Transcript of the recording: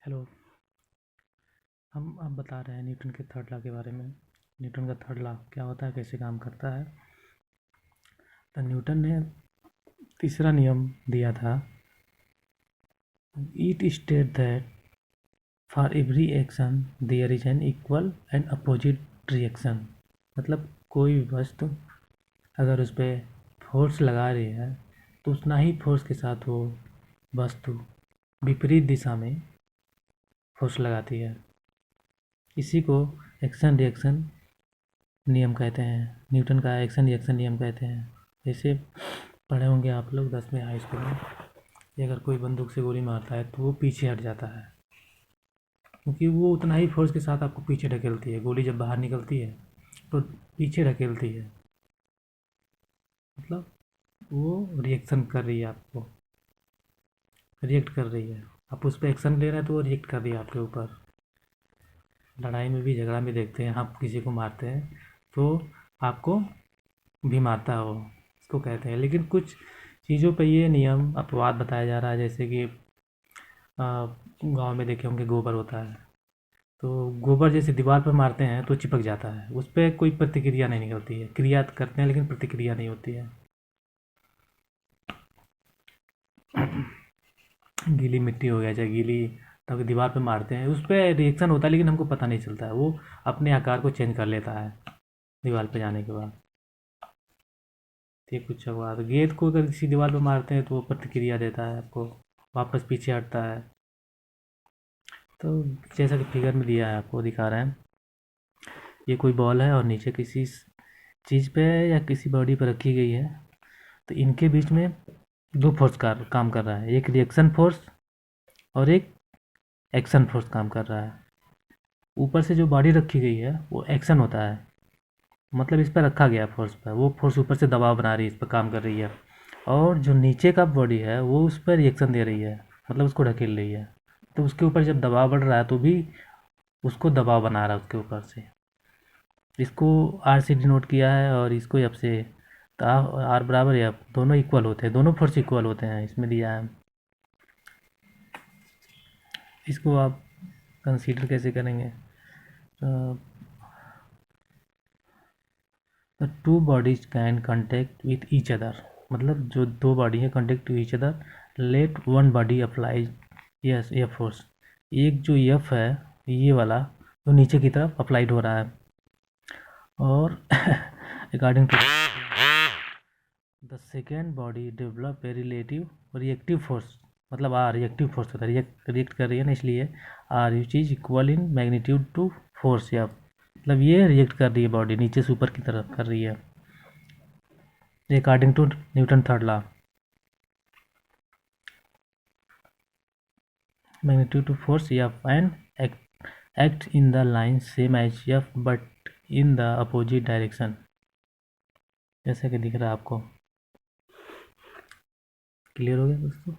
Hello. हम अब बता रहे हैं न्यूटन के थर्ड लॉ के बारे में। न्यूटन का थर्ड लॉ क्या होता है, कैसे काम करता है। तो न्यूटन ने तीसरा नियम दिया था, it state that for every action there is an equal and opposite reaction. मतलब कोई भी वस्तु अगर उस पर फोर्स लगा रही है तो उतना ही फोर्स के साथ वो वस्तु विपरीत दिशा में फोर्स लगाती है। इसी को एक्शन रिएक्शन नियम कहते हैं। न्यूटन का एक्शन रिएक्शन नियम कहते हैं। जैसे पढ़े होंगे आप लोग 10वीं हाई स्कूल में कि अगर कोई बंदूक से गोली मारता है तो वो पीछे हट जाता है, क्योंकि वो उतना ही फोर्स के साथ आपको पीछे ढकेलती है। गोली जब बाहर निकलती है तो पीछे ढकेलती है, मतलब वो रिएक्शन कर रही है, आपको रिएक्ट कर रही है। आप उस पर एक्शन ले रहे हैं तो वो रिएक्ट कर रही है आपके ऊपर। लड़ाई में भी, झगड़ा में देखते हैं, आप किसी को मारते हैं तो आपको भी मारता है वो, इसको कहते हैं। लेकिन कुछ चीज़ों पे ये नियम अपवाद बताया जा रहा है, जैसे कि गांव में देखे होंगे गोबर होता है, तो गोबर जैसे दीवार पर मारते हैं तो चिपक जाता है, उस पर कोई प्रतिक्रिया नहीं निकलती है। क्रिया करते हैं लेकिन प्रतिक्रिया नहीं होती है। गीली मिट्टी हो गया, चाहे गीली, तब दीवार पे मारते हैं, उस पर रिएक्शन होता है लेकिन हमको पता नहीं चलता है। वो अपने आकार को चेंज कर लेता है दीवार पे जाने के बाद। ये कुछ हुआ तो गेंद को अगर किसी दीवार पे मारते हैं तो वो प्रतिक्रिया देता है, आपको वापस पीछे हटता है। तो जैसा कि फिगर में दिया है, आपको दिखा रहे हैं, ये कोई बॉल है और नीचे किसी चीज़ पे या किसी बॉडी पर रखी गई है। तो इनके बीच में दो फोर्स का काम कर रहा है, एक रिएक्शन फोर्स और एक एक्शन फोर्स काम कर रहा है। ऊपर से जो बॉडी रखी गई है वो एक्शन होता है, मतलब इस पर रखा गया फोर्स पर, वो फोर्स ऊपर से दबाव बना रही है, इस पर काम कर रही है। और जो नीचे का बॉडी है वो उस पर रिएक्शन दे रही है, मतलब उसको ढकेल रही है। तो उसके ऊपर जब दबाव बढ़ रहा है तो भी उसको दबाव बना रहा है उसके ऊपर से। इसको आर से डिनोट किया है और इसको एफ से। तो आर बराबर एफ, दोनों इक्वल होते हैं, दोनों फोर्स इक्वल होते हैं, इसमें दिया है। इसको आप कंसीडर कैसे करेंगे? The two bodies can contact with each other, मतलब जो दो बॉडी है contact to each other, let one body apply yes F force. एक जो एफ है ये वाला, जो नीचे की तरफ अप्लाइड हो रहा है, और according to the second body develop a relative reactive force, मतलब आर रिएक्टिव फोर्स होता है, रिएक्ट कर रही है ना, इसलिए R which is equal in magnitude to force F. मतलब ये रिएक्ट कर रही है, बॉडी नीचे से ऊपर की तरफ कर रही है, according to Newton third law. Magnitude to force F and act in the line same as F but in the opposite direction. जैसे कि दिख रहा है आपको। क्लियर हो गया दोस्तों?